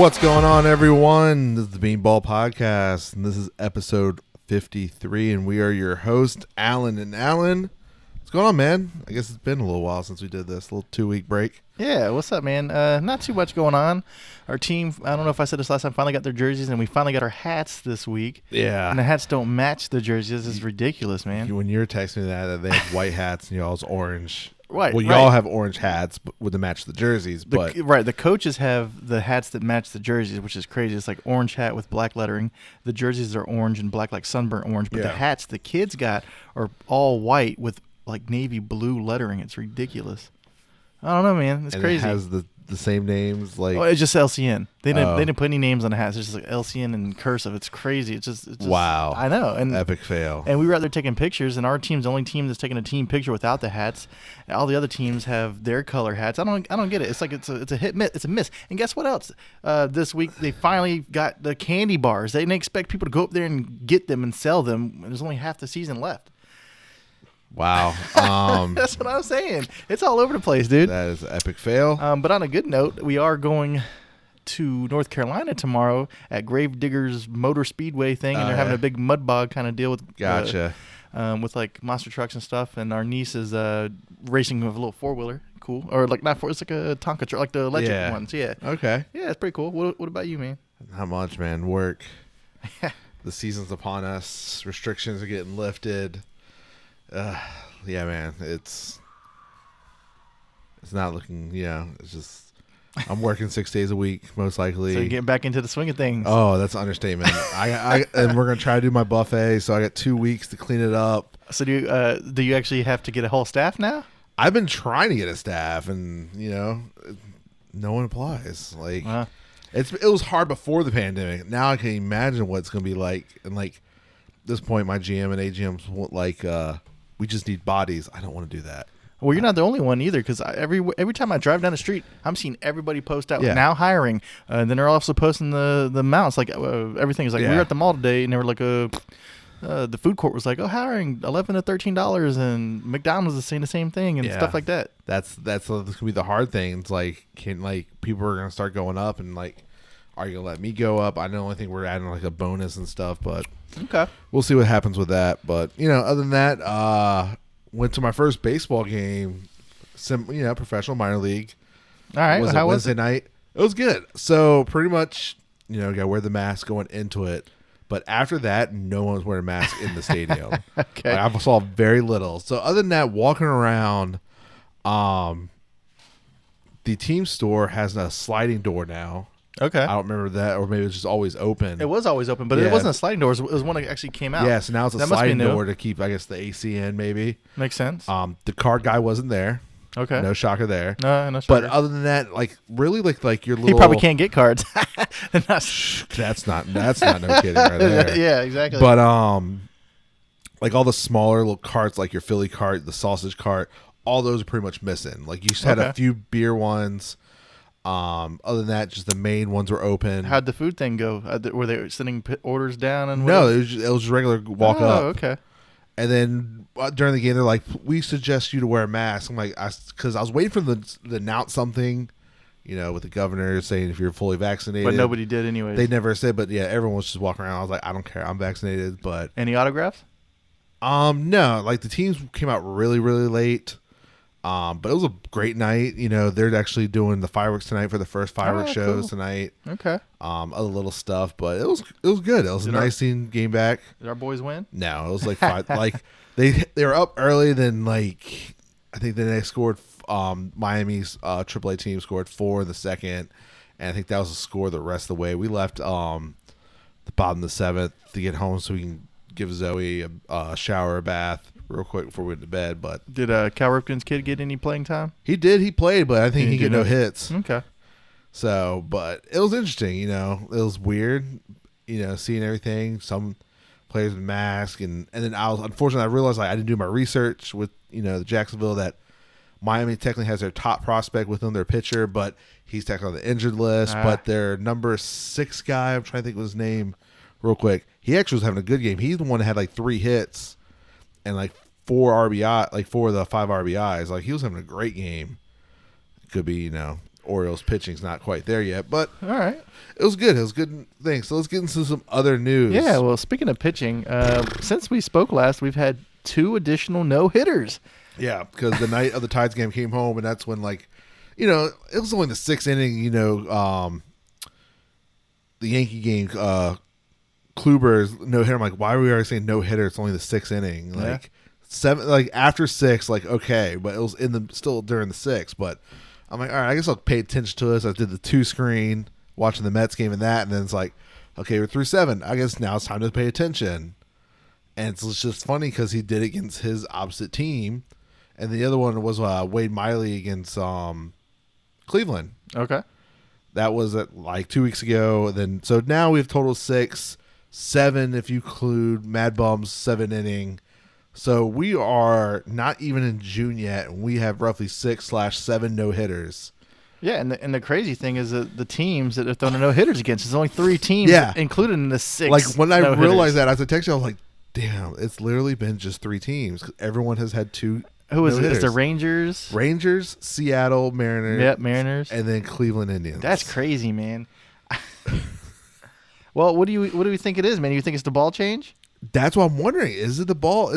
What's going on, everyone? This is the Beanball Podcast, and this is episode 53, and we are your host, Alan. And Alan, what's going on, man? I guess it's been a little while since we did this, a little 2-week break. Yeah, what's up, man? Not too much going on. Our team, I don't know if I said this last time, finally got their jerseys, and we finally got our hats this week. Yeah. And the hats don't match the jerseys. This is ridiculous, man. When you were texting me that they have white hats and y'all's orange. Right. Well, y'all have orange hats with the match the jerseys, but the coaches have the hats that match the jerseys, which is crazy. It's like orange hat with black lettering. The jerseys are orange and black, like sunburnt orange, but the hats the kids got are all white with like navy blue lettering. It's ridiculous. I don't know, man. It's crazy. It has the same names, like it's just LCN. They didn't put any names on the hats. It's just like LCN and cursive. It's crazy. It's just wow. I know. And epic fail. And we were out there taking pictures, and our team's the only team that's taking a team picture without the hats. All the other teams have their color hats. I don't get it. It's like it's a hit miss. It's a miss. And guess what else? This week they finally got the candy bars. They didn't expect people to go up there and get them and sell them. There's only half the season left. Wow. That's what I'm saying. It's all over the place, dude. That is an epic fail. But on a good note, we are going to North Carolina tomorrow at Gravediggers Motor Speedway thing, and they're having a big mud bog kind of deal with with like monster trucks and stuff. And our niece is racing with a little 4-wheeler. Cool. Or like not 4, it's like a Tonka truck, like the electric ones. Yeah. Okay. Yeah, it's pretty cool. What about you, man? Not much, man. Work. The season's upon us. Restrictions are getting lifted. Yeah, man, it's not looking, it's just, I'm working 6 days a week, most likely. So you're getting back into the swing of things. Oh, that's an understatement. And we're going to try to do my buffet, so I got 2 weeks to clean it up. So do you actually have to get a whole staff now? I've been trying to get a staff, and, no one applies. Like, it was hard before the pandemic. Now I can imagine what it's going to be like. And, like, at this point, my GM and AGMs want, like, we just need bodies. I don't want to do that. Well, you're not the only one either, because every time I drive down the street, I'm seeing everybody post out now hiring. And then they're also posting the amounts. Like everything is like, we were at the mall today, and they were like, the food court was like, hiring $11 to $13, and McDonald's is saying the same thing and stuff like that. That's gonna be the hard thing. It's like, people are gonna start going up, and like, are you gonna let me go up? I know. I think we're adding like a bonus and stuff, but okay, we'll see what happens with that. But other than that, went to my first baseball game, professional minor league. All right, How was Wednesday night? It was good. So pretty much, got to wear the mask going into it. But after that, no one was wearing a mask in the stadium. Okay, I saw very little. So other than that, walking around, the team store has a sliding door now. Okay. I don't remember that, or maybe it's just always open. It was always open, but it wasn't a sliding door. It was one that actually came out. Yeah, so now it's a sliding door to keep, I guess, the AC in, maybe. Makes sense. The card guy wasn't there. Okay. No shocker there. No shocker. But other than that, like, really, like your little... He probably can't get cards. That's not no kidding right there. Yeah, exactly. But, like, all the smaller little carts, like your Philly cart, the sausage cart, all those are pretty much missing. Like, you just had a few beer ones. Other than that, just the main ones were open. How'd the food thing go? Were they sending orders down? And no, it was just regular walk up. Oh, okay. And then during the game, they're like, "We suggest you to wear a mask." I'm like, because I was waiting for them to announce something, with the governor saying if you're fully vaccinated. But nobody did anyway. They never said, but yeah, everyone was just walking around. I was like, I don't care, I'm vaccinated. But any autographs? No, like the teams came out really, really late. But it was a great night. They're actually doing the fireworks tonight for the first fireworks shows tonight. Okay. Other little stuff, but it was good. It was a nice seeing game back. Did our boys win? No, it was like five. Like they were up early. Then like I think then they scored. Miami's AAA team scored 4 in the second, and I think that was the score the rest of the way. We left the bottom of the 7th to get home so we can give Zoe a shower, a bath real quick before we went to bed. But did Cal Ripken's kid get any playing time? He did. He played, but I think he got no hits. Okay. So, but it was interesting. It was weird. Seeing everything. Some players with masks, and then unfortunately I realized I didn't do my research with the Jacksonville that Miami technically has their top prospect with them, their pitcher, but he's technically on the injured list. But their number 6 guy, I'm trying to think of his name real quick. He actually was having a good game. He's the one that had like 3 hits and like 4 RBI, like 4 of the 5 RBIs. Like he was having a great game. Could be, Orioles pitching's not quite there yet, but all right, it was good. It was a good thing. So let's get into some other news. Yeah, well, speaking of pitching, since we spoke last, we've had 2 additional no-hitters. Yeah, because the night of the Tides game came home, and that's when, like, you know, it was only the 6th inning, the Yankee game, Kluber's no-hitter. I'm like, why are we already saying no-hitter? It's only the 6th inning. Like, 7, like, after 6, like, okay, but it was still during the 6th, but I'm like, all right, I guess I'll pay attention to this. I did the 2-screen, watching the Mets game and that, and then it's like, okay, we're through 7. I guess now it's time to pay attention. And it's just funny because he did it against his opposite team, and the other one was Wade Miley against Cleveland. Okay. That was like 2 weeks ago. So now we have total 6, 7 if you include Mad Bum's 7-inning. So we are not even in June yet, and we have roughly 6/7 no-hitters. Yeah, and the crazy thing is that the teams that have thrown a no-hitters against, there's only 3 teams included in the 6. Like, when I realized that, as I texted you, I was like, damn, it's literally been just 3 teams. Everyone has had 2 Who is it? no-hitters. Is the Rangers? Rangers, Seattle Mariners. Yep, Mariners. And then Cleveland Indians. That's crazy, man. Well, what do you think it is, man? You think it's the ball change? That's what I'm wondering. Is the ball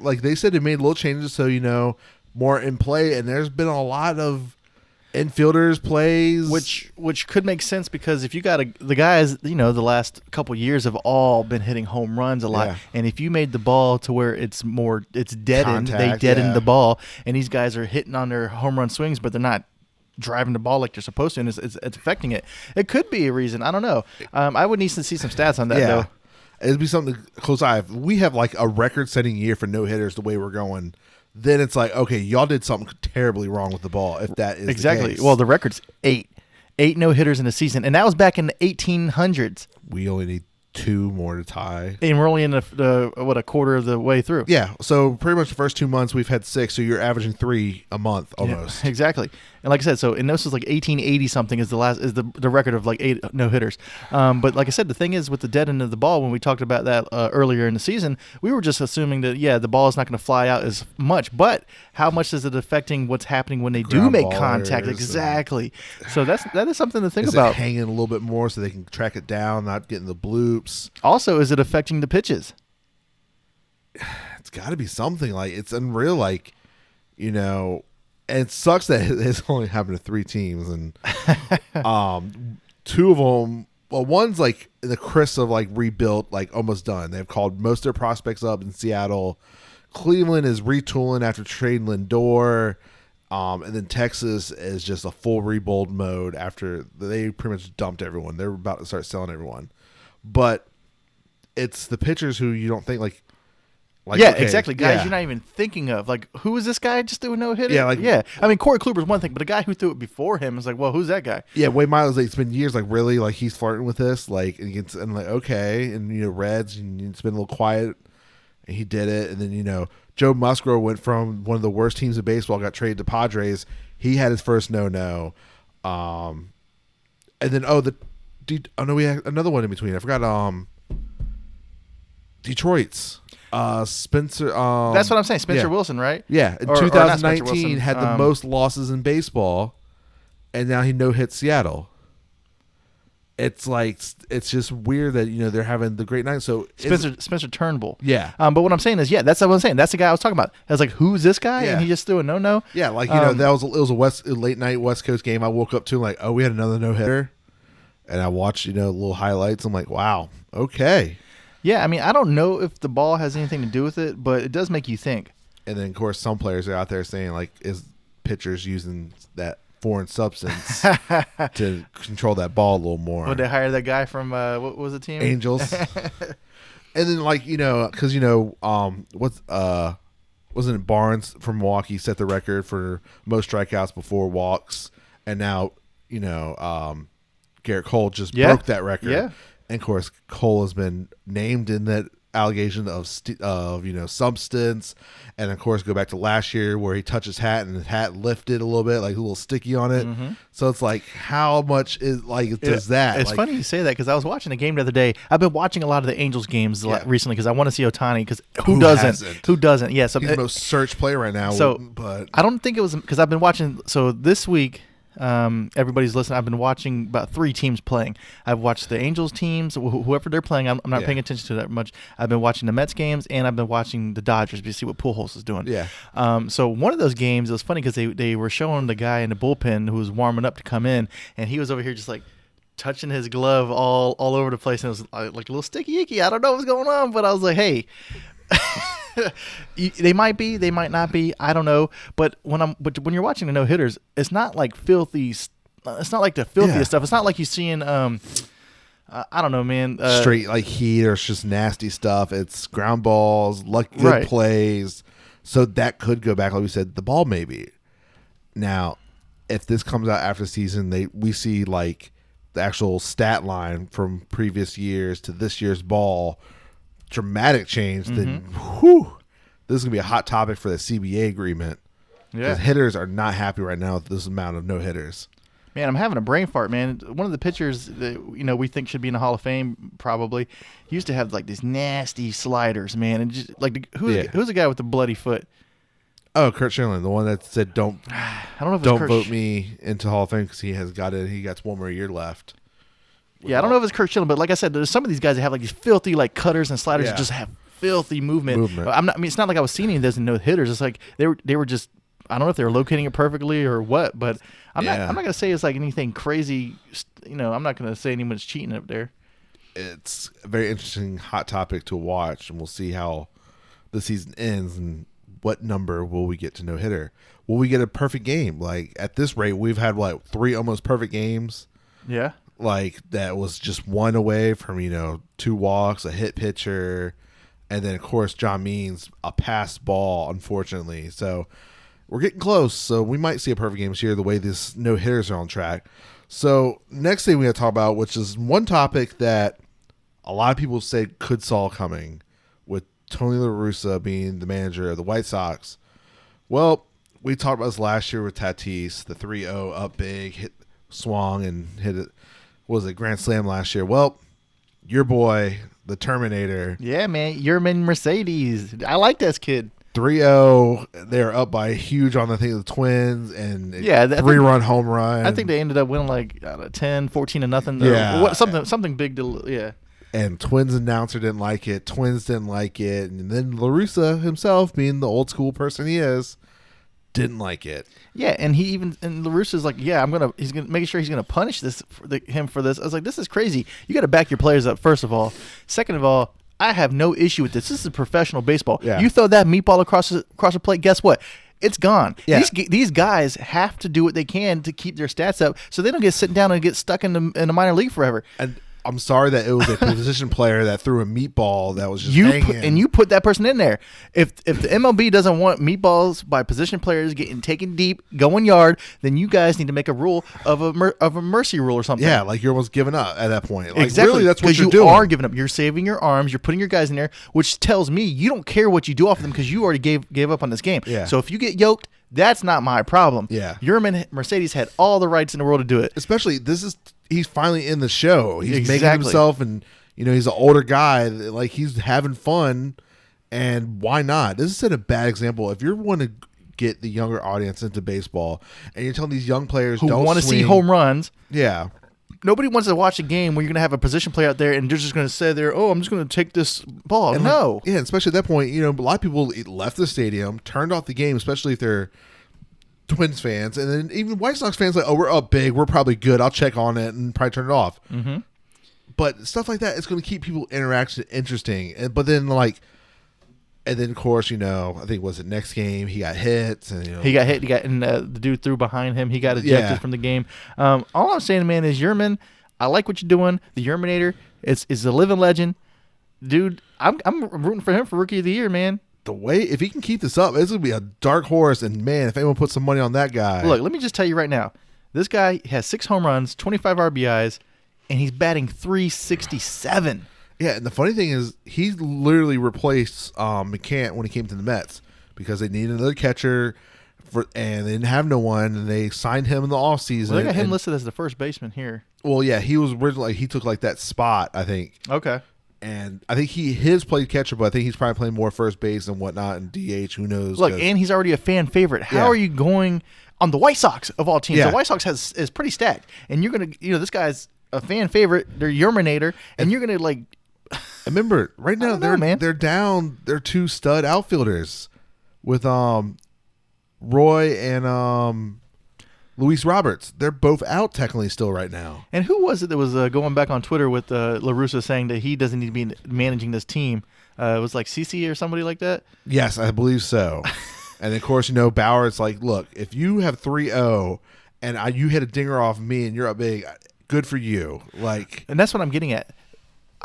like they said? They made little changes so more in play, and there's been a lot of infielders plays, which could make sense because if you got the guys, the last couple years have all been hitting home runs a lot, and if you made the ball to where it's deadened, they deadened the ball, and these guys are hitting on their home run swings, but they're not driving the ball like they're supposed to, and it's affecting it. It could be a reason. I don't know. I would need to see some stats on that though. It'd be something close eye. If we have like a record-setting year for no-hitters the way we're going, then it's like, okay, y'all did something terribly wrong with the ball, if that is exactly the case. Well, the record's 8 no-hitters in a season, and that was back in the 1800s. We only need 2 more to tie, and we're only in a quarter of the way through. Yeah, so pretty much the first 2 months we've had 6, so you're averaging 3 a month almost. Yeah, exactly. And like I said, so and this was like 1880 something is the record of like 8 no hitters. But like I said, the thing is with the dead end of the ball, when we talked about that earlier in the season, we were just assuming that the ball is not going to fly out as much. But how much is it affecting what's happening when they do make contact? Exactly. So that is something to think about. Is it hanging a little bit more so they can track it down, not getting the bloops? Also, is it affecting the pitches? It's got to be something. Like, it's unreal. Like, and it sucks that it's only happened to 3 teams, and 2 of them. Well, one's like in the crisp of like rebuilt, like almost done. They've called most of their prospects up in Seattle. Cleveland is retooling after trading Lindor, and then Texas is just a full rebuild mode after they pretty much dumped everyone. They're about to start selling everyone, but it's the pitchers who you don't think like okay, exactly. Guys you're not even thinking of. Like, who is this guy just doing no-hitter? Yeah, I mean, Corey Kluber's one thing, but the guy who threw it before him is like, well, who's that guy? Yeah, Wade Miley's like, it's been years, like, really? Like, he's flirting with this? Like, and like, okay. And, Reds, and it's been a little quiet, and he did it. And then, Joe Musgrove went from one of the worst teams in baseball, got traded to Padres. He had his first no-no. And then, we had another one in between. I forgot, Detroit's. Spencer. That's what I'm saying. Spencer Wilson, right? Yeah. In 2019, had the most losses in baseball, and now he no-hit Seattle. It's like, it's just weird that they're having the great night. So Spencer Turnbull. Yeah. But what I'm saying is, that's what I'm saying. That's the guy I was talking about. I was like, who's this guy? Yeah. And he just threw a no. Yeah, like it was a late night West Coast game. I woke up to like, oh, we had another no-hitter, and I watched little highlights. I'm like, wow, okay. Yeah, I mean, I don't know if the ball has anything to do with it, but it does make you think. And then, of course, some players are out there saying, like, is pitchers using that foreign substance to control that ball a little more? Would they hire that guy from, what was the team? Angels. And then, like, because, wasn't it Barnes from Milwaukee set the record for most strikeouts before walks? And now, Garrett Cole just broke that record. Yeah. And of course, Cole has been named in that allegation of substance, and of course, go back to last year where he touched his hat and his hat lifted a little bit, like a little sticky on it. Mm-hmm. So it's like, how much is does that? It's funny you say that because I was watching a game the other day. I've been watching a lot of the Angels games recently because I want to see Ohtani. Because who doesn't? Who doesn't? Yeah, so he's the most searched player right now. So, but I don't think it was because I've been watching. So this week. Everybody's listening. I've been watching about 3 teams playing. I've watched the Angels teams, whoever they're playing. I'm not paying attention to that much. I've been watching the Mets games, and I've been watching the Dodgers to see what Pujols is doing. Yeah. So one of those games, it was funny because they were showing the guy in the bullpen who was warming up to come in, and he was over here just like touching his glove all over the place, and it was like a little sticky icky. I don't know what's going on, but I was like, hey. They might be, they might not be. I don't know. But when you're watching the no hitters, it's not like filthy. It's not like the filthiest stuff. It's not like you're seeing. I don't know, man. Straight like heat, or it's just nasty stuff. It's ground balls, good plays. So that could go back, like we said, the ball maybe. Now, if this comes out after the season, we see like the actual stat line from previous years to this year's ball. Dramatic change, then this is gonna be a hot topic for the CBA agreement. Because hitters are not happy right now with this amount of no hitters. Man, I'm having a brain fart, man. One of the pitchers that we think should be in the Hall of Fame probably used to have like these nasty sliders, man. And just like who's the guy with the bloody foot? Oh, Kurt Schilling, the one that said don't vote me into Hall of Fame because he got 1 more year left. Yeah, I don't know if it's Kurt Schilling, but like I said, there's some of these guys that have like these filthy like cutters and sliders that just have filthy movement. It's not like I was seeing any of those in no hitters. It's like they were just, I don't know if they were locating it perfectly or what, but I'm not gonna say it's like anything crazy. I'm not gonna say anyone's cheating up there. It's a very interesting hot topic to watch, and we'll see how the season ends and what number will we get to no hitter. Will we get a perfect game? Like at this rate, we've had 3 almost perfect games. Yeah. Like that was just 1 away from 2 walks, a hit pitcher, and then of course John Means a passed ball, unfortunately. So we're getting close. So we might see a perfect game this year the way these no hitters are on track. So next thing we got to talk about, which is one topic that a lot of people said could saw coming, with Tony La Russa being the manager of the White Sox. Well, we talked about this last year with Tatis, the 3-0 up big, swung and hit it. Was a grand slam last year. Well, your boy, the Terminator. Yeah, man. Yermin Mercedes. I like this kid. 3-0. They're up by huge on the Twins, and 3-run home run. I think they ended up winning like 10, 14-0. Yeah. Something big to And Twins announcer didn't like it. Twins didn't like it. And then La Russa himself, being the old school person he is, didn't like it. Yeah, and La Russa's like, he's gonna make sure he's gonna punish him for this. I was like, this is crazy. You got to back your players up, first of all. Second of all, I have no issue with this. This is professional baseball. Yeah. You throw that meatball across the plate, guess what? It's gone. Yeah. These guys have to do what they can to keep their stats up, so they don't get sitting down and get stuck in the minor league forever. And I'm sorry that it was a position player that threw a meatball that was just hanging. You put that person in there. If the MLB doesn't want meatballs by position players getting taken deep, going yard, then you guys need to make a rule of a mercy rule or something. Yeah, like you're almost giving up at that point. Like, exactly. Really, that's what you're doing. Because you are giving up. You're saving your arms. You're putting your guys in there, which tells me you don't care what you do off of them because you already gave up on this game. Yeah. So if you get yoked, that's not my problem. Yeah. Yermin Mercedes had all the rights in the world to do it. Especially, he's finally in the show. He's making himself, and he's an older guy. Like, he's having fun, and why not? This is a bad example. If you want to get the younger audience into baseball, and you're telling these young players who don't want to see home runs, yeah. Nobody wants to watch a game where you're going to have a position player out there and they're just going to say there, I'm just going to take this ball. And no. Yeah, especially at that point, a lot of people left the stadium, turned off the game, especially if they're Twins fans. And then even White Sox fans like, we're up big. We're probably good. I'll check on it and probably turn it off. Mm-hmm. But stuff like that, it's going to keep people interaction interesting. But then, and then, of course, I think was it next game he got hit. And, he got hit. And the dude threw behind him. He got ejected from the game. All I'm saying, man, is Yermin, I like what you're doing. The Yerminator is a living legend, dude. I'm rooting for him for Rookie of the Year, man. The way, if he can keep this up, it's going to be a dark horse. And man, if anyone puts some money on that guy, look, let me just tell you right now, this guy has 6 home runs, 25 RBIs, and he's batting .367. Yeah, and the funny thing is, he literally replaced McCann when he came to the Mets because they needed another catcher, and they didn't have no one, and they signed him in the offseason. Well, they got him listed as the first baseman here. Well, yeah, he was originally, he took that spot, I think. Okay. And I think his played catcher, but I think he's probably playing more first base and whatnot and DH. Who knows? Look, and he's already a fan favorite. How are you going on the White Sox of all teams? The White Sox is pretty stacked, and you're gonna, this guy's a fan favorite. They're Yerminator, and you're gonna like. Remember, right now they're down their 2 stud outfielders with Roy and Luis Roberts. They're both out technically still right now. And who was it that was going back on Twitter with Russa saying that he doesn't need to be managing this team? It was like CC or somebody like that? Yes, I believe so. And of course, Bauer, it's like, look, if you have 3-0 and you hit a dinger off me and you're up big, good for you. And that's what I'm getting at.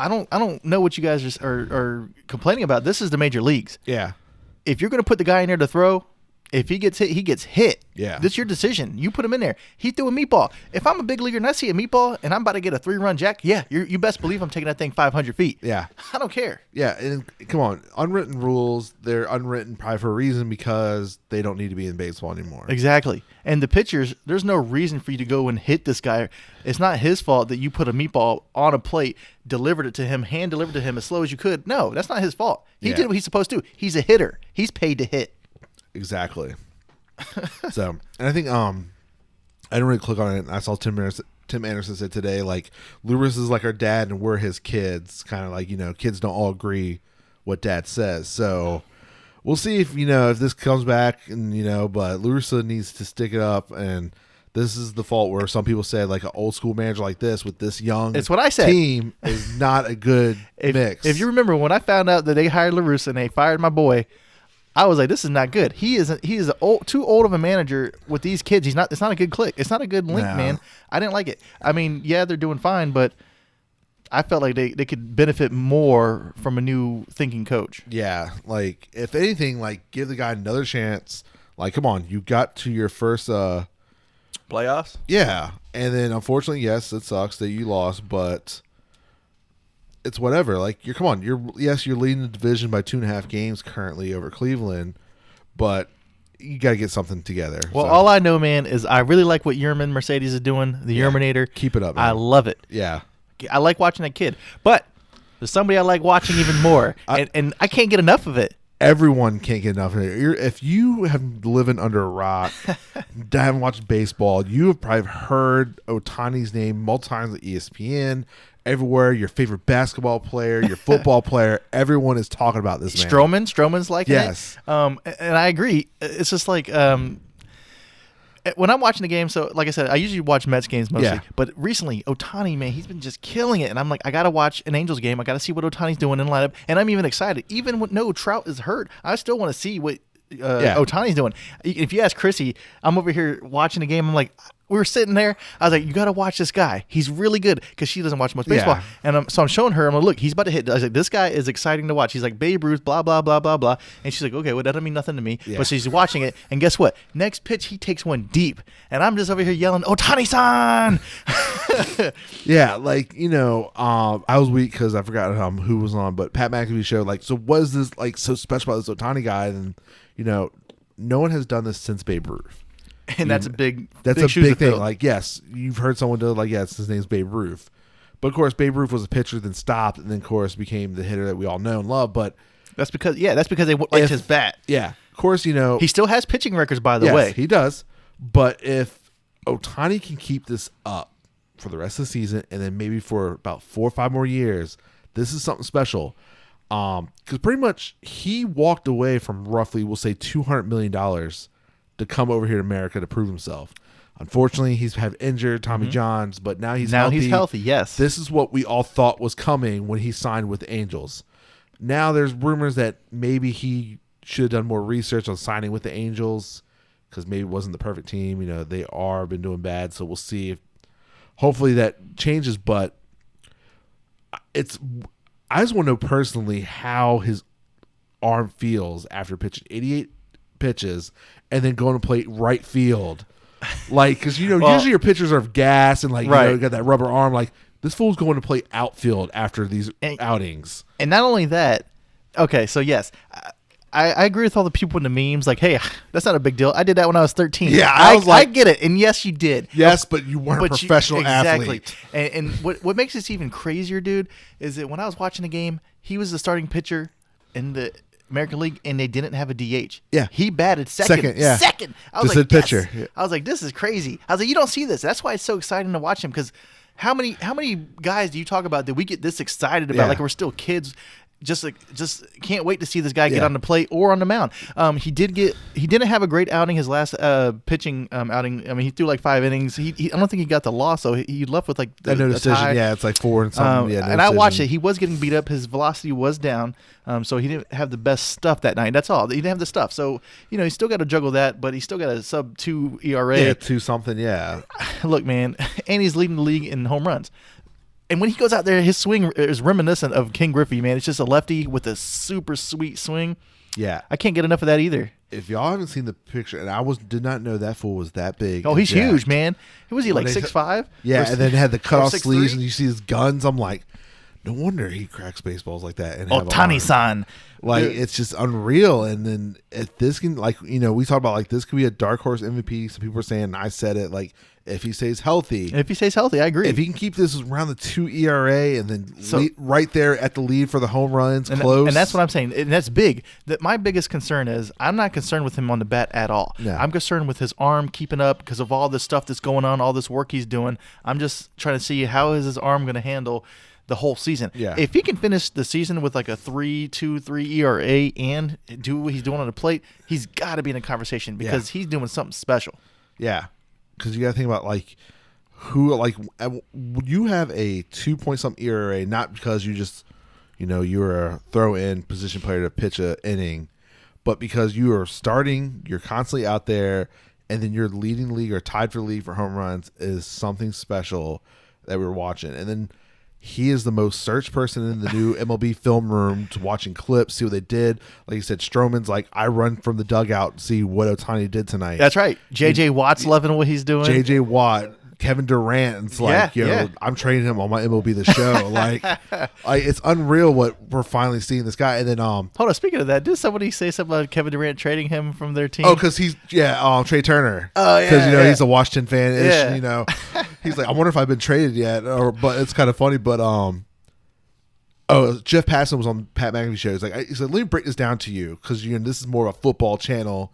I don't know what you guys are complaining about. This is the major leagues. Yeah. If you're going to put the guy in there to throw, if he gets hit, he gets hit. Yeah. That's your decision. You put him in there. He threw a meatball. If I'm a big leaguer and I see a meatball and I'm about to get a 3-run jack, you best believe I'm taking that thing 500 feet. Yeah. I don't care. Yeah, and come on. Unwritten rules, they're unwritten probably for a reason because they don't need to be in baseball anymore. Exactly. And the pitchers, there's no reason for you to go and hit this guy. It's not his fault that you put a meatball on a plate, delivered it to him, hand delivered to him as slow as you could. No, that's not his fault. He did what he's supposed to. He's a hitter. He's paid to hit. Exactly. So, and I think I didn't really click on it. I saw Tim Anderson said today, like, Lewis is like our dad and we're his kids. Kind of like, kids don't all agree what dad says. So we'll see if this comes back and but Lewis needs to stick it up. And this is the fault where some people said like an old school manager like this with this young it's what I said. Team is not a good mix. If you remember when I found out that they hired LaRussa and they fired my boy, I was like, this is not good. He is too old of a manager with these kids. It's not a good click. It's not a good link, man. I didn't like it. I mean, they're doing fine, but I felt like they could benefit more from a new thinking coach. Yeah, like if anything, like give the guy another chance. Like, come on, you got to your first playoffs. Yeah, and then unfortunately, yes, it sucks that you lost, but it's whatever. Like you're leading the division by 2.5 games currently over Cleveland, but you got to get something together. Well, all I know, man, is I really like what Yermin Mercedes is doing. The Yerminator. Keep it up, man. I love it. Yeah, I like watching that kid, but there's somebody I like watching even more, and I can't get enough of it. Everyone can't get enough of it. If you have been living under a rock, haven't watched baseball, you have probably heard Ohtani's name multiple times at ESPN. Everywhere, your favorite basketball player, your football player, everyone is talking about this man. Stroman's like yes. And I agree. It's just like when I'm watching the game, so like I said, I usually watch Mets games mostly. But recently, Ohtani, man, he's been just killing it. And I'm like, I got to watch an Angels game. I got to see what Ohtani's doing in the lineup. And I'm even excited. Even when Trout is hurt, I still want to see what Ohtani's doing. If you ask Chrissy, I'm over here watching the game. I'm like, we were sitting there. I was like, you got to watch this guy. He's really good because she doesn't watch much baseball. Yeah. And so I'm showing her. I'm like, look, he's about to hit. I was like, this guy is exciting to watch. He's like Babe Ruth, blah, blah, blah, blah, blah. And she's like, okay, well, that doesn't mean nothing to me. Yeah. But she's watching it. And guess what? Next pitch, he takes one deep. And I'm just over here yelling, Ohtani-san! Yeah, like, I was weak because I forgot who was on. But Pat McAfee showed, like, so what is this, like, so special about this Ohtani guy? And, no one has done this since Babe Ruth. And that's a big thing. Like, yes, you've heard someone do it. Like, yes, his name's Babe Ruth. But of course, Babe Ruth was a pitcher, then stopped, and then of course became the hitter that we all know and love. But that's because they liked his bat. Yeah, of course, he still has pitching records, by the way. He does. But if Ohtani can keep this up for the rest of the season, and then maybe for about 4 or 5 more years, this is something special. Because pretty much he walked away from roughly, we'll say, $200 million to come over here to America to prove himself. Unfortunately, he's had injured Tommy Johns, but now he's healthy. He's healthy, yes. This is what we all thought was coming when he signed with the Angels. Now there's rumors that maybe he should have done more research on signing with the Angels because maybe it wasn't the perfect team. They are been doing bad, so we'll see if hopefully that changes. But I just want to know personally how his arm feels after pitching 88 pitches and then going to play right field, like because usually your pitchers are gas and you got that rubber arm. Like this fool's going to play outfield after these outings. And not only that, okay, so yes, I agree with all the people in the memes. Like, hey, that's not a big deal. I did that when I was 13. Yeah, I get it. And yes, you did. Yes, but you weren't a professional athlete. And what makes this even crazier, dude, is that when I was watching the game, he was the starting pitcher in the American League, and they didn't have a DH. Yeah. He batted second. Yeah. Second. I was just like, a pitcher. Yes. I was like, this is crazy. I was like, you don't see this. That's why it's so exciting to watch him, because how many guys do you talk about that we get this excited about? Like we're still kids. Just can't wait to see this guy get on the plate or on the mound. He didn't have a great outing his last pitching outing. I mean, he threw like 5 innings. I don't think he got the loss, so he left with like no decision. tie. Yeah, it's like 4 and something. No and I watched it. He was getting beat up. His velocity was down, so he didn't have the best stuff that night. That's all. He didn't have the stuff. So he still got to juggle that, but he still got a sub-2 ERA. Yeah, 2 something. Yeah. Look, man, and he's leading the league in home runs. And when he goes out there, his swing is reminiscent of King Griffey, man. It's just a lefty with a super sweet swing. Yeah. I can't get enough of that either. If y'all haven't seen the picture, and I did not know that fool was that big. Oh, he's huge, man. Who was he, like 6'5"? Yeah, and then had the cut off 6'3"? sleeves, and you see his guns. I'm like, no wonder he cracks baseballs like that. And Ohtani-san. Like, it's just unreal. And then if this can, like, we talk about, like, this could be a dark horse MVP. Some people are saying, I said it, like, if he stays healthy. If he stays healthy, I agree. If he can keep this around the 2 ERA and then right there at the lead for the home runs, close. And that's what I'm saying. And that's big. My biggest concern is I'm not concerned with him on the bat at all. No. I'm concerned with his arm keeping up because of all this stuff that's going on, all this work he's doing. I'm just trying to see how is his arm going to handle the whole season. Yeah. If he can finish the season with like a 3.23 ERA and do what he's doing on the plate, he's got to be in a conversation because he's doing something special. Yeah. Because you got to think about, like, you have a 2-point-something ERA, not because you just, you're a throw-in position player to pitch a inning, but because you are starting, you're constantly out there, and then you're leading the league or tied for the league for home runs is something special that we're watching. And then he is the most searched person in the new MLB film room to watching clips, see what they did. Like you said, Stroman's like, I run from the dugout to see what Ohtani did tonight. That's right. J.J. Watt's loving what he's doing. J.J. Watt, Kevin Durant. It's like, I'm trading him on my MLB The Show. like, it's unreal what we're finally seeing this guy. And then, hold on. Speaking of that, did somebody say something about Kevin Durant trading him from their team? Oh, because he's Trey Turner. Oh yeah, because he's a Washington fan-ish. Yeah. He's like, I wonder if I've been traded yet. But it's kind of funny. But Jeff Passan was on Pat McAfee's show. He said, let me break this down to you because this is more of a football channel,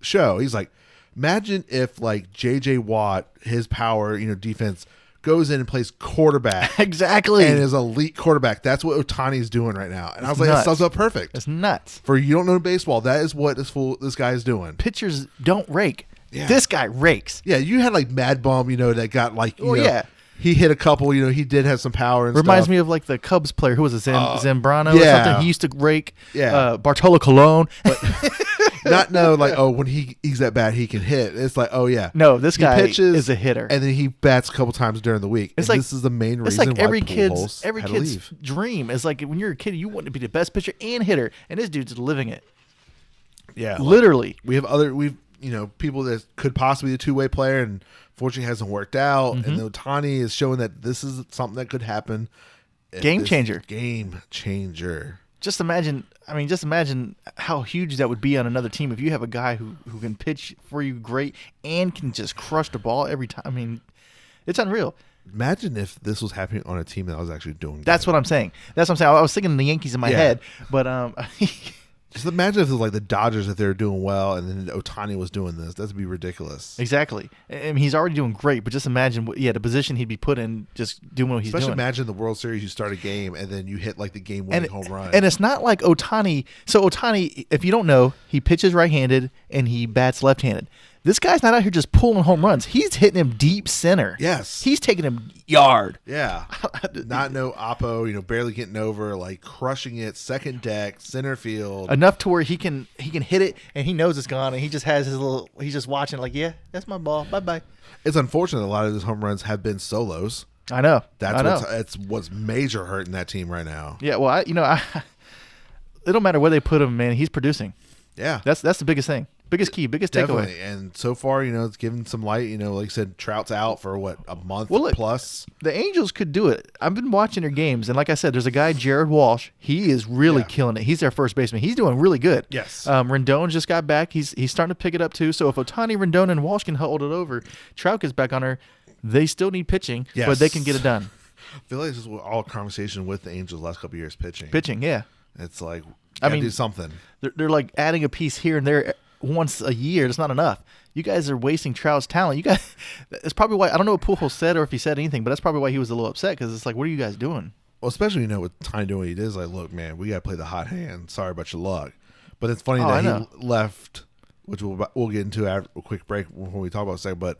show. He's like, imagine if like J.J. Watt, his power, defense goes in and plays quarterback. Exactly. And is an elite quarterback. That's what Ohtani's doing right now. And I was like, that sums up perfect. It's nuts. For you don't know baseball, that is what this guy is doing. Pitchers don't rake. Yeah. This guy rakes. Yeah, you had like Mad Bum, that got like, yeah. He hit a couple, he did have some power and Reminds stuff. me of like the Cubs player. Who was it? Zambrano or something? He used to rake. Yeah. Bartolo Colon. When he's that bad, he can hit. It's like, oh, yeah. No, this guy pitches, is a hitter. And then he bats a couple times during the week. This is the main reason it's like why every kid's leave. dream is like when you're a kid, you want to be the best pitcher and hitter. And this dude's living it. Yeah. Literally. We've people that could possibly be a two-way player and fortunately hasn't worked out. Mm-hmm. And Ohtani is showing that this is something that could happen. Game changer. Game changer. Just imagine how huge that would be on another team if you have a guy who can pitch for you great and can just crush the ball every time. I mean, it's unreal. Imagine if this was happening on a team that was actually doing good. That's what I'm saying. I was thinking the Yankees in my head, but just imagine if it was like the Dodgers, if they were doing well, and then Ohtani was doing this. That'd be ridiculous. Exactly. I mean, he's already doing great, but just imagine, the position he'd be put in, just doing what he's doing. Especially imagine the World Series, you start a game, and then you hit like the game-winning home run. And it's not like Ohtani. So Ohtani, if you don't know, he pitches right-handed and he bats left-handed. This guy's not out here just pulling home runs. He's hitting him deep center. Yes. He's taking him yard. Yeah. Not no oppo, barely getting over, like crushing it, second deck, center field. Enough to where he can hit it and he knows it's gone and he just has he's just watching like, yeah, that's my ball. Bye-bye. It's unfortunate a lot of those home runs have been solos. I know. That's what's major hurting that team right now. Yeah, well, it don't matter where they put him, man. He's producing. Yeah. That's the biggest thing. Biggest Definitely. takeaway. And so far, it's given some light. Like I said, Trout's out for a month plus. The Angels could do it. I've been watching their games, and like I said, there's a guy, Jared Walsh. He is really killing it. He's their first baseman. He's doing really good. Yes. Rendon just got back. He's starting to pick it up too. So if Ohtani, Rendon, and Walsh can hold it over, Trout gets back on her. They still need pitching, but they can get it done. I feel like this is all conversation with the Angels last couple of years. Pitching, yeah. It's like, do something. They're like adding a piece here and there once a year. It's not enough. You guys are wasting Trout's talent. You guys, that's probably why. I don't know what Pujols said or if he said anything, but that's probably why he was a little upset, because it's like, what are you guys doing? Well, especially with Tiny doing what he did, is like, look, man, we got to play the hot hand. Sorry about your luck. But it's funny that he left, which we'll get into after a quick break when we talk about it a second. But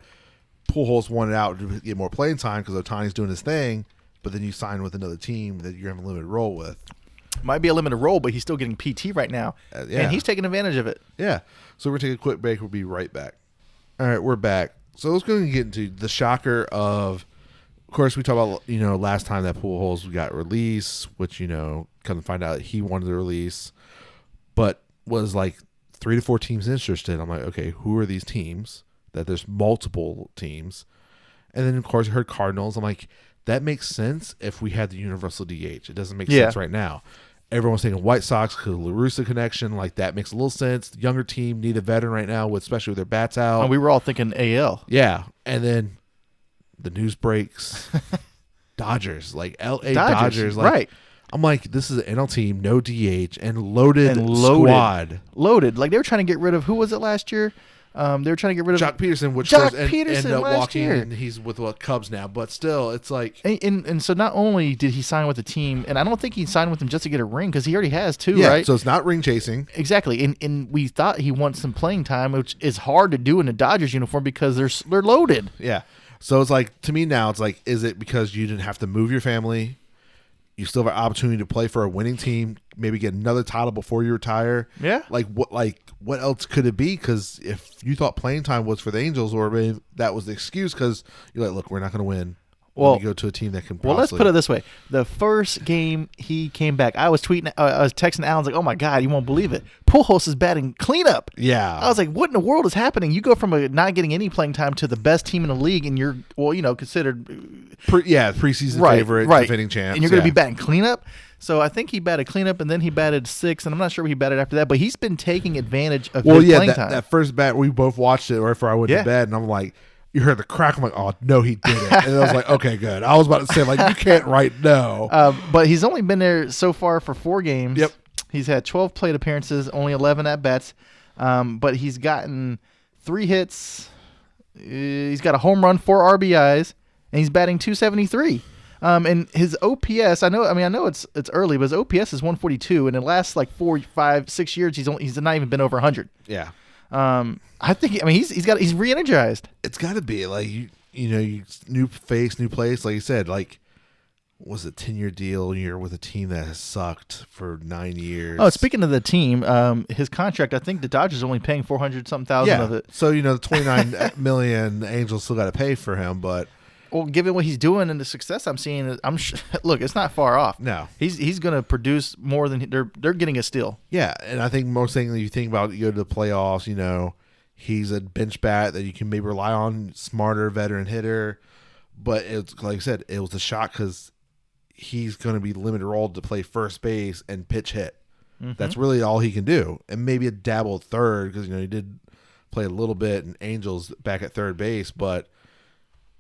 Pujols wanted out to get more playing time because Ohtani's doing his thing, but then you sign with another team that you're having a limited role with. Might be a limited role, but he's still getting PT right now. And he's taking advantage of it. Yeah. So we're going to take a quick break. We'll be right back. All right, we're back. So let's go and get into the shocker of course, we talked about, last time that Pujols got released, which, come to find out he wanted the release, but was like 3 to 4 teams interested. I'm like, okay, who are these teams? That there's multiple teams. And then, of course, I heard Cardinals. I'm like, that makes sense if we had the universal DH. It doesn't make sense right now. Everyone's thinking White Sox because of the Russa connection. Like, that makes a little sense. The younger team need a veteran right now, especially with their bats out. And we were all thinking AL. Yeah. And then the news breaks. Dodgers. Like, L.A. Dodgers. Like, right. I'm like, this is an NL team, no DH, and loaded squad. Loaded. Like, they were trying to get rid of, who was it last year? They were trying to get rid of Jock Peterson, which ended up walking, and he's with Cubs now. But still, it's like, and so not only did he sign with the team, and I don't think he signed with them just to get a ring, because he already has two, right? So it's not ring chasing. Exactly, and we thought he wants some playing time, which is hard to do in a Dodgers uniform because they're loaded. Yeah. So it's like, to me now, it's like, is it because you didn't have to move your family? You still have an opportunity to play for a winning team, maybe get another title before you retire. Yeah. What else could it be? Because if you thought playing time was for the Angels, or maybe that was the excuse, because you're like, look, we're not going to win. Well, go to a team that can. Well, let's put it this way: the first game he came back, I was texting Alan, like, "Oh my God, you won't believe it! Pujols is batting cleanup." Yeah. I was like, "What in the world is happening?" You go from not getting any playing time to the best team in the league, and you're considered preseason favorite, defending champs, and you're going to be batting cleanup. So I think he batted cleanup, and then he batted 6, and I'm not sure what he batted after that, but he's been taking advantage of his playing time. That first bat, we both watched it right before I went to bed, and I'm like, you heard the crack. I'm like, oh, no, he didn't. And I was like, okay, good. I was about to say, like, you can't write no. But he's only been there so far for 4 games. Yep. He's had 12 plate appearances, only 11 at-bats. But he's gotten 3 hits. He's got a home run, 4 RBIs, and he's batting .273. And his OPS, I know it's early, but his OPS is 142, and in the last like 4, 5, 6 years, he's not even been over 100. Yeah. I think he's re-energized. It's got to be like you new face, new place. Like you said, like, was it 10-year deal? You're with a team that has sucked for 9 years. Oh, speaking of the team, his contract, I think the Dodgers are only paying 400-something of it. So the $29 million, the Angels still got to pay for him, but. Well, given what he's doing and the success I'm seeing, look, it's not far off. No, he's going to produce more than they're getting a steal. Yeah, and I think most things that you think about, you go to the playoffs. He's a bench bat that you can maybe rely on, smarter veteran hitter. But it's like I said, it was a shock because he's going to be limited role to play first base and pitch hit. Mm-hmm. That's really all he can do, and maybe a dabble at third because he did play a little bit in Angels back at third base, but.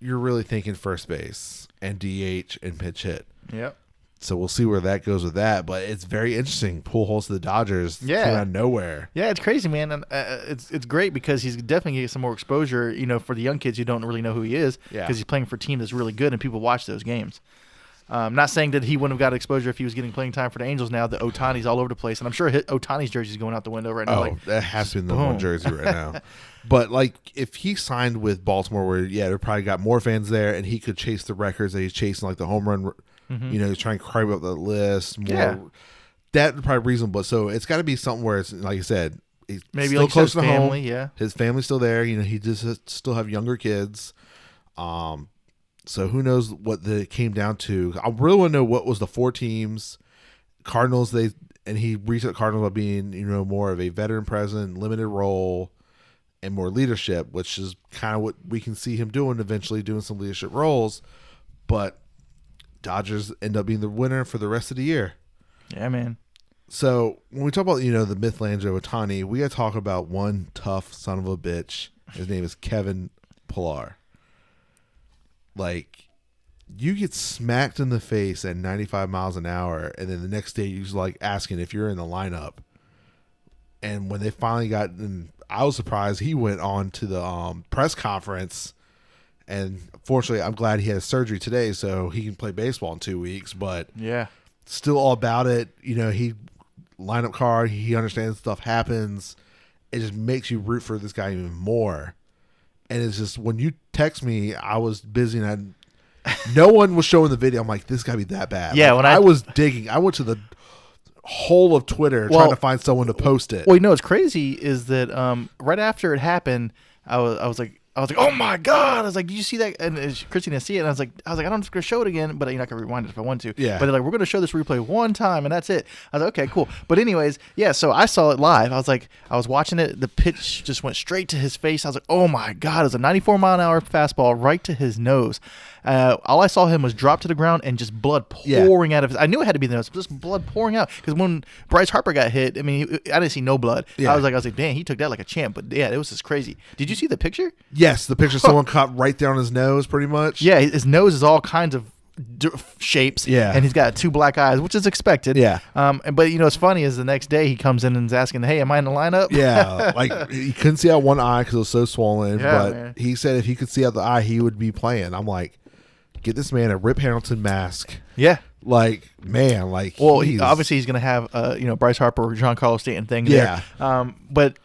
You're really thinking first base and DH and pitch hit. Yep. So we'll see where that goes with that. But it's very interesting. Pujols to the Dodgers came out of nowhere. Yeah, it's crazy, man. And it's great because he's definitely getting some more exposure, for the young kids who don't really know who he is. Yeah. Because he's playing for a team that's really good and people watch those games. Not saying that he wouldn't have got exposure if he was getting playing time for the Angels now that Ohtani's all over the place. And I'm sure Ohtani's jersey is going out the window right now. Oh, that has to be the one jersey right now. But, if he signed with Baltimore where, they probably got more fans there and he could chase the records that he's chasing, like the home run, he's trying to climb up the list more. That would probably be reasonable. So it's got to be something where it's, like you said, he's maybe still like close his to family, home. His family's still there. He just still have younger kids. So who knows what it came down to. I really want to know what was the 4 teams. Cardinals, he reached out Cardinals by being, more of a veteran president, limited role. and more leadership, which is kind of what we can see him doing eventually, doing some leadership roles. But Dodgers end up being the winner for the rest of the year. Yeah, man. So when we talk about, the Mythical Legend of Ohtani, we got to talk about one tough son of a bitch. His name is Kevin Pillar. Like, you get smacked in the face at 95 miles an hour, and then the next day you're like asking if you're in the lineup. And when they finally got in, I was surprised he went on to the press conference. And fortunately, I'm glad he had surgery today so he can play baseball in 2 weeks. But yeah, still all about it. He lineup card. He understands stuff happens. It just makes you root for this guy even more. And it's just, when you text me, I was busy and no one was showing the video. I'm like, this gotta be that bad. Yeah, like, when I was digging, I went to the whole of Twitter trying to find someone to post it. Well, what's crazy is that right after it happened, I was like, oh my God! I was like, did you see that? And Christy didn't see it. And I was like, I don't have to show it again, but you're not gonna rewind it if I want to. Yeah. But they're like, we're gonna show this replay one time, and that's it. I was like, okay, cool. But anyways, yeah. So I saw it live. I was watching it. The pitch just went straight to his face. I was like, oh my God! It was a 94-mile-an-hour fastball right to his nose. All I saw him was drop to the ground and just blood pouring out of his. I knew it had to be the nose, just blood pouring out. Because when Bryce Harper got hit, I mean, I didn't see no blood. Yeah. I was like, damn, he took that like a champ. But yeah, it was just crazy. Did you see the picture? Yes, the picture someone caught right there on his nose, pretty much. Yeah, his nose is all kinds of shapes. Yeah, and he's got 2 black eyes, which is expected. Yeah. But what's funny is the next day he comes in and is asking, "Hey, am I in the lineup?" Yeah, like he couldn't see out one eye because it was so swollen. Yeah, but man. He said if he could see out the eye, he would be playing. I'm like, get this man a Rip Hamilton mask. Yeah. Like, man, like. Well, obviously he's going to have, Bryce Harper or Giancarlo Stanton thing there. Yeah. But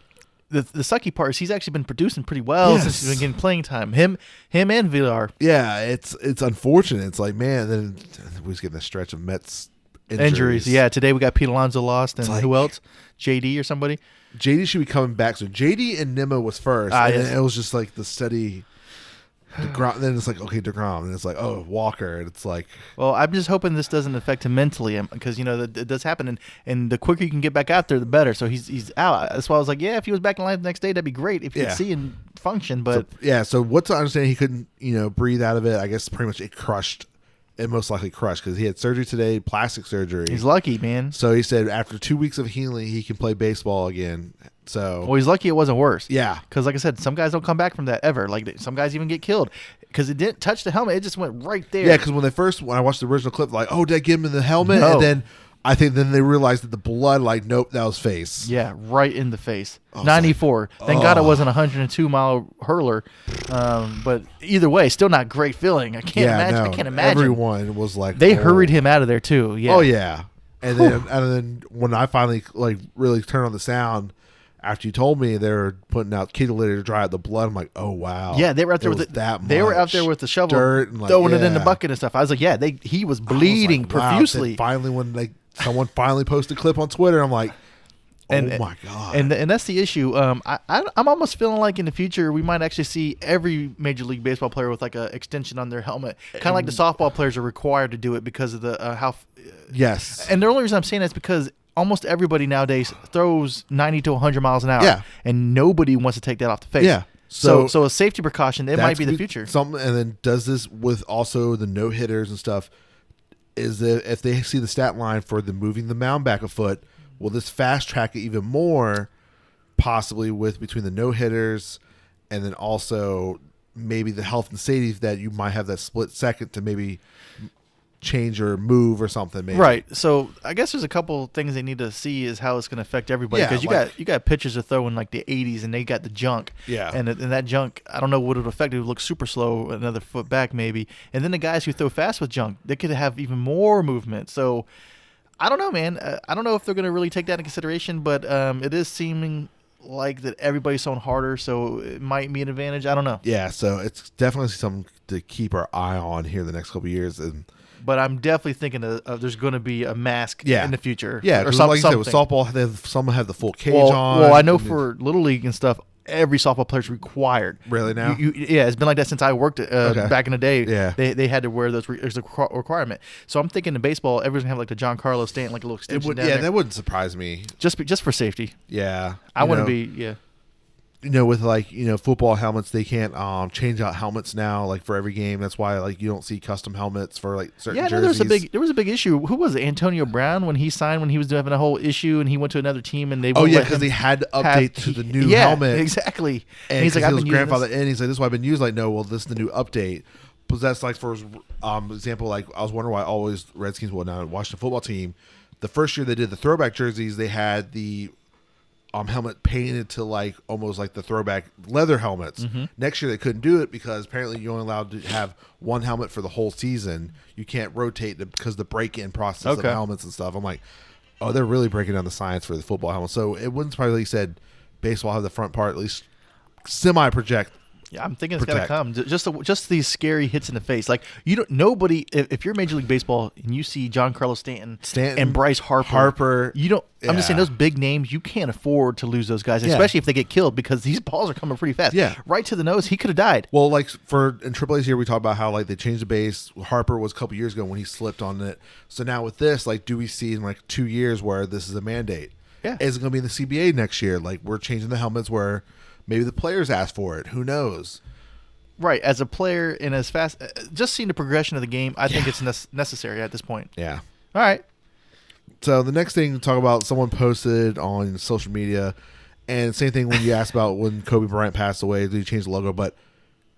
the sucky part is he's actually been producing pretty well since he's been getting playing time. Him and Villar. Yeah, it's unfortunate. It's like, man, then we was getting a stretch of Mets injuries. Yeah, today we got Pete Alonso lost, and like, who else? JD or somebody? JD should be coming back. So JD and Nimmo was first, and then it was just like the steady DeGrom. Then it's like, okay, DeGrom, and it's like, oh, Walker, and it's like, well, I'm just hoping this doesn't affect him mentally, because it does happen, and the quicker you can get back out there, the better. So he's out. That's why I was like, yeah, if he was back in line the next day, that'd be great if you could see and function. But so what's I understand he couldn't breathe out of it. I guess pretty much it crushed. It most likely crushed because he had surgery today, plastic surgery. He's lucky, man. So he said after 2 weeks of healing, he can play baseball again. So he's lucky it wasn't worse. Yeah, because like I said, some guys don't come back from that ever. Like some guys even get killed because it didn't touch the helmet; it just went right there. Yeah, because when I watched the original clip, like, oh, did I get him in the helmet? No. And then I think they realized that the blood, like, nope, that was face. Yeah, right in the face. 94. Like, thank God it wasn't a 102-mile hurler. But either way, still not great feeling. I can't imagine. No, I can't imagine. Everyone was like, they hurried him out of there too. Yeah. Oh yeah. And then when I finally really turned on the sound, after you told me they were putting out kitty litter to dry out the blood, I'm like, oh wow. Yeah, they were out there with they were out there with the shovel, dirt, and throwing it in the bucket and stuff. I was like, yeah, he was bleeding profusely. Wow. Finally, when someone finally posted a clip on Twitter, I'm like, oh my God. And that's the issue. I'm almost feeling like in the future we might actually see every Major League Baseball player with like an extension on their helmet, kind of like the softball players are required to do it because of the how. Yes. And the only reason I'm saying that is because almost everybody nowadays throws 90 to 100 miles an hour. Yeah. And nobody wants to take that off the face. Yeah. So a safety precaution, it might be the future. Something, and then does this with also the no hitters and stuff. Is that if they see the stat line for the moving the mound back a foot, will this fast track it even more? Possibly with between the no hitters, and then also maybe the health and safety that you might have that split second to maybe change or move or something. Maybe. Right. So I guess there's a couple things they need to see is how it's going to affect everybody, because you got pitchers that throw in like the 80s and they got the junk. Yeah. And that junk, I don't know what it would affect. It would look super slow, another foot back maybe. And then the guys who throw fast with junk, they could have even more movement. So I don't know, man. I don't know if they're going to really take that into consideration, but it is seeming like that everybody's throwing harder, so it might be an advantage. I don't know. Yeah. So it's definitely something to keep our eye on here the next couple of years. But I'm definitely thinking there's going to be a mask in the future. Yeah, or like you said, with softball, some have the full cage on. Well, I know for Little League and stuff, every softball player is required. Really now? Yeah, it's been like that since I worked back in the day. Yeah. They had to wear those. There's a requirement. So I'm thinking in baseball, everyone's going to have like the Giancarlo Stanton, like a little extension down there. That wouldn't surprise me. Just for safety. Yeah. I want to be, with football helmets, they can't change out helmets now like for every game. That's why like you don't see custom helmets for like certain jerseys. There was a big issue. Who was it? Antonio Brown when he signed when he was having a whole issue and he went to another team and they because they had to update to the new helmet. Exactly. And he's like, I've been grandfather in. He's like, this is what I've been using. Like, no, well, this is the new update. But that's like for example, like I was wondering why always Redskins, Washington football team. The first year they did the throwback jerseys, they had the helmet painted to like almost like the throwback leather helmets. Mm-hmm. Next year they couldn't do it because apparently you're only allowed to have one helmet for the whole season. You can't rotate because the break-in process of helmets and stuff. I'm like, oh, they're really breaking down the science for the football helmet. So it wouldn't probably said baseball have the front part at least semi-project. Yeah, I'm thinking it's got to come. Just these scary hits in the face. Like nobody. If you're Major League Baseball and you see Giancarlo Stanton and Bryce Harper, you don't. Yeah. I'm just saying those big names. You can't afford to lose those guys, especially if they get killed because these balls are coming pretty fast. Yeah, right to the nose. He could have died. Well, like in AAA's here, we talked about how like they changed the base. Harper was a couple years ago when he slipped on it. So now with this, like, do we see in like 2 years where this is a mandate? Yeah, is it going to be in the CBA next year? Like we're changing the helmets where. Maybe the players ask for it. Who knows? Right. As a player and as fast, just seeing the progression of the game, I think it's necessary at this point. Yeah. All right. So the next thing to talk about, someone posted on social media, and same thing when you asked about when Kobe Bryant passed away, did he change the logo? But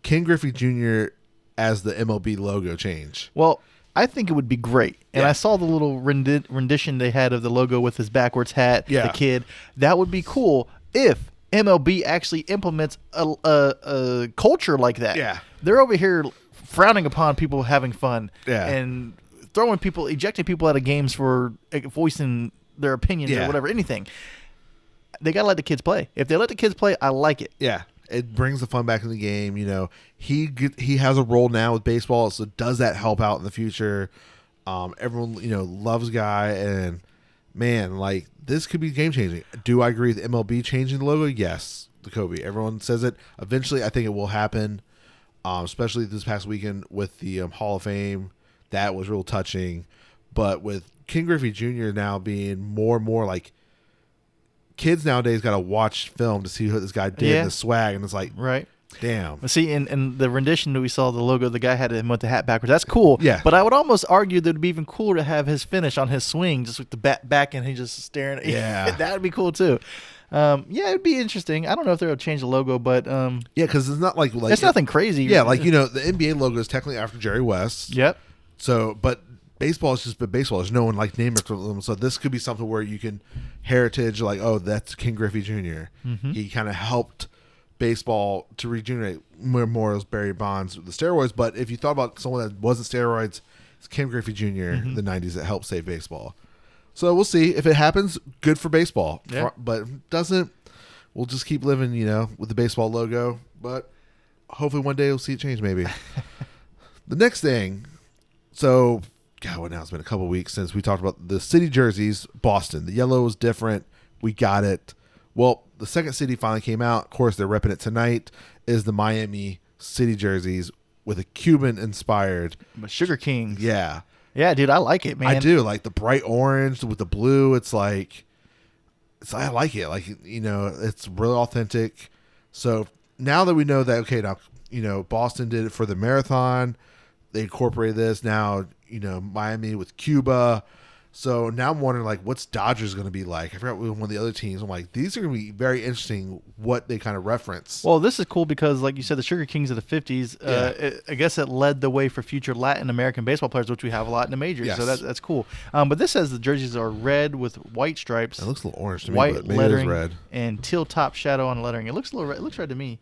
Ken Griffey Jr. as the MLB logo change. Well, I think it would be great. And I saw the little rendition they had of the logo with his backwards hat, the kid. That would be cool if MLB actually implements a culture like that. Yeah. They're over here frowning upon people having fun and ejecting people out of games for voicing their opinions or whatever, anything. They got to let the kids play. If they let the kids play, I like it. Yeah. It brings the fun back in the game. He has a role now with baseball, so does that help out in the future? Everyone, loves Guy, and man, like, this could be game changing. Do I agree with MLB changing the logo? Yes, the Kobe. Everyone says it. Eventually, I think it will happen. Especially this past weekend with the Hall of Fame, that was real touching. But with Ken Griffey Jr. now being more and more like, kids nowadays got to watch film to see what this guy did and the swag, and it's like, right. Damn. See, in the rendition that we saw, the logo, the guy had him with the hat backwards. That's cool. Yeah. But I would almost argue that it would be even cooler to have his finish on his swing, just with the bat back and he just staring at that would be cool, too. It would be interesting. I don't know if they'll change the logo, but because it's not like it's nothing crazy. Yeah, like the NBA logo is technically after Jerry West. Yep. So, but baseball is just baseball. There's no one like name it for them. So this could be something where you can heritage like, oh, that's Ken Griffey Jr. Mm-hmm. He kind of helped baseball to regenerate more of those Barry Bonds with the steroids. But if you thought about someone that wasn't steroids, it's Ken Griffey Jr. In the 90s that helped save baseball. So we'll see. If it happens, good for baseball. Yeah. But if it doesn't, we'll just keep living, with the baseball logo. But hopefully one day we'll see it change maybe. The next thing, so, God, now it's been a couple weeks since we talked about the city jerseys, Boston. The yellow was different. We got it. Well, the second city finally came out. Of course, they're repping it tonight, is the Miami city jerseys with a Cuban-inspired. Sugar Kings. Yeah. Yeah, dude, I like it, man. I do. Like the bright orange with the blue. I like it. Like, it's really authentic. So now that we know that, okay, now, Boston did it for the marathon. They incorporated this. Now, Miami with Cuba. So now I'm wondering, like, what's Dodgers going to be like? I forgot one of the other teams. I'm like, these are going to be very interesting what they kind of reference. Well, this is cool because, like you said, the Sugar Kings of the 50s, I guess it led the way for future Latin American baseball players, which we have a lot in the majors. Yes. So that's cool. But this says the jerseys are red with white stripes. It looks a little orange to me, white but maybe lettering, it is red. And teal top shadow on the lettering. It looks a little red. It looks red to me.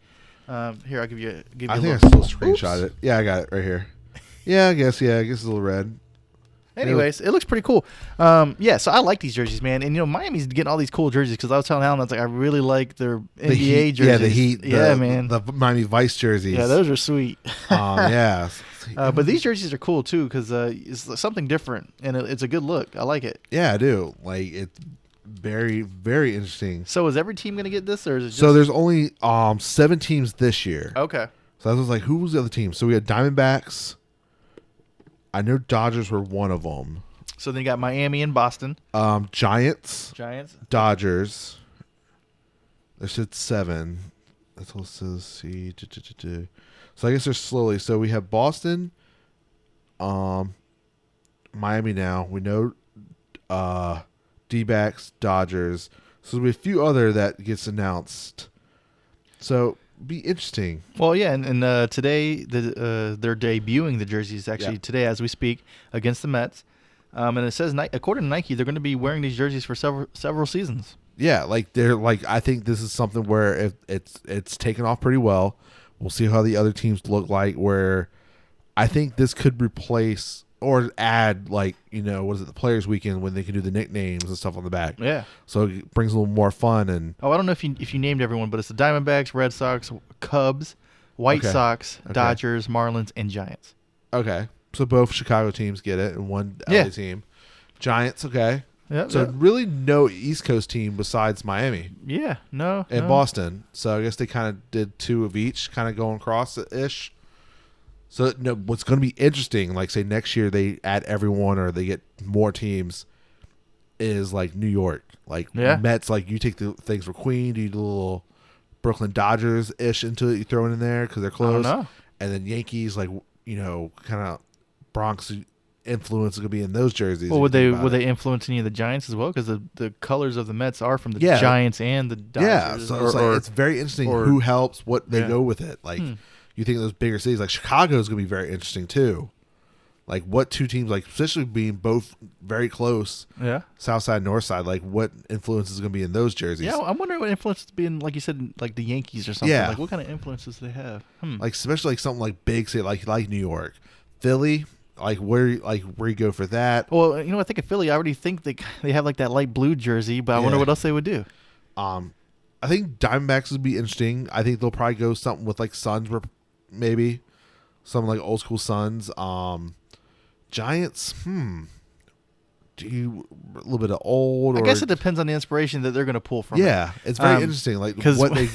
Here, I'll give you I think I still screenshot it. Yeah, I got it right here. Yeah, I guess it's a little red. Anyways, it looks pretty cool. So I like these jerseys, man. And, Miami's getting all these cool jerseys because I was telling Alan, I really like their NBA jerseys. Yeah, the Heat. Man. The Miami Vice jerseys. Yeah, those are sweet. Yeah. But these jerseys are cool, too, because it's something different, and it's a good look. I like it. Yeah, I do. Like, it's very, very interesting. So is every team going to get this? Or is it just... So there's only 7 teams this year. Okay. So I was like, who was the other team? So we had Diamondbacks. I know Dodgers were one of them. So then you got Miami and Boston. Giants. Giants. Dodgers. There's 7. let's see. So I guess they're slowly. So we have Boston, Miami now. We know D-backs, Dodgers. So there'll be a few other that gets announced. So be interesting. Well, yeah, and today they're debuting the jerseys actually today as we speak against the Mets. And it says, according to Nike, they're going to be wearing these jerseys for several seasons. Yeah, like they're like I think this is something where if it's taken off pretty well. We'll see how the other teams look like. Where I think this could replace or add what is it, the Players Weekend when they can do the nicknames and stuff on the back. Yeah. So it brings a little more fun and. Oh, I don't know if you named everyone, but it's the Diamondbacks, Red Sox, Cubs, White Sox, Dodgers, Marlins, and Giants. Okay, so both Chicago teams get it, and one LA team. Giants, okay. Yeah. So really no East Coast team besides Miami. Yeah, no. And Boston. So I guess they kind of did two of each, kind of going cross-ish. So what's going to be interesting, like say next year they add everyone or they get more teams, is like New York. Like Mets, like you take the things for Queen, do you do a little Brooklyn Dodgers-ish into it, you throw it in there because they're close. I don't know. And then Yankees, like, kind of Bronx influence is going to be in those jerseys. Well, would they influence any of the Giants as well? Because the colors of the Mets are from the Giants and the Dodgers. Yeah, so it's very interesting who helps, what they go with it. Like, you think of those bigger cities, like Chicago is going to be very interesting too. Like, what two teams, like especially being both very close, South Side, North Side, like what influence is going to be in those jerseys? Yeah, I'm wondering what influence is being, like you said, like the Yankees or something. Like what kind of influences do they have? Like especially like something like big city, like New York, Philly. Like where you go for that? Well, I think of Philly. I already think they have like that light blue jersey, but I wonder what else they would do. I think Diamondbacks would be interesting. I think they'll probably go something with like Suns, maybe something like old school Suns. Giants, a little bit of old. I guess it depends on the inspiration that they're going to pull from. Yeah, it's very interesting, like what they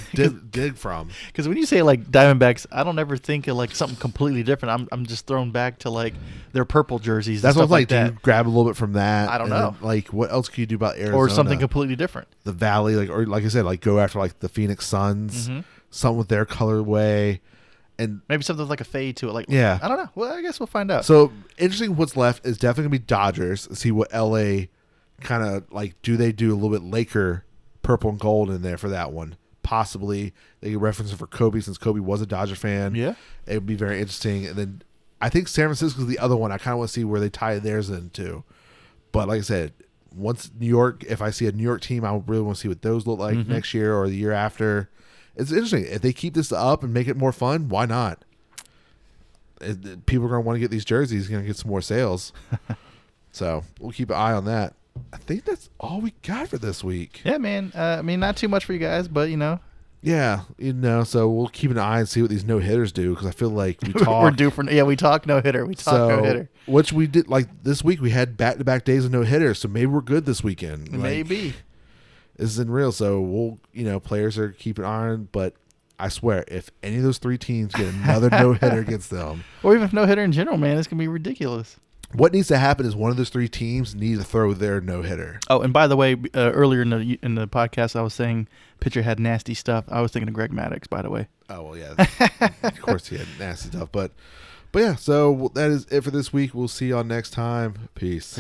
dig from. Because when you say like Diamondbacks, I don't ever think of like something completely different. I'm just thrown back to like their purple jerseys. That's what I'm like. Do you grab a little bit from that? I don't know. Then, like what else can you do about Arizona or something completely different? The Valley, or like I said, like go after like the Phoenix Suns, something with their colorway. And maybe something with like a fade to it. Like, yeah. I don't know. Well, I guess we'll find out. So, interesting what's left is definitely going to be Dodgers. See what LA kind of like, do they do a little bit Laker purple and gold in there for that one? Possibly. They can reference it for Kobe since Kobe was a Dodger fan. Yeah. It would be very interesting. And then I think San Francisco's the other one. I kind of want to see where they tie theirs into. But like I said, once New York, if I see a New York team, I really want to see what those look like next year or the year after. It's interesting. If they keep this up and make it more fun, why not? People are going to want to get these jerseys. Going to get some more sales. So we'll keep an eye on that. I think that's all we got for this week. Yeah, man. I mean, not too much for you guys, but Yeah, so we'll keep an eye and see what these no-hitters do because I feel like we talk. We're due for we talk no-hitter. No-hitter. Which we did like this week. We had back-to-back days of no-hitters, so maybe we're good this weekend. Maybe. This isn't real, so we'll, players are keeping an eye on, but I swear, if any of those three teams get another no-hitter against them. Or even if no-hitter in general, man, it's going to be ridiculous. What needs to happen is one of those three teams needs to throw their no-hitter. Oh, and by the way, earlier in the podcast, I was saying pitcher had nasty stuff. I was thinking of Greg Maddux, by the way. Oh, well, yeah. Of course he had nasty stuff. But yeah, so that is it for this week. We'll see y'all next time. Peace.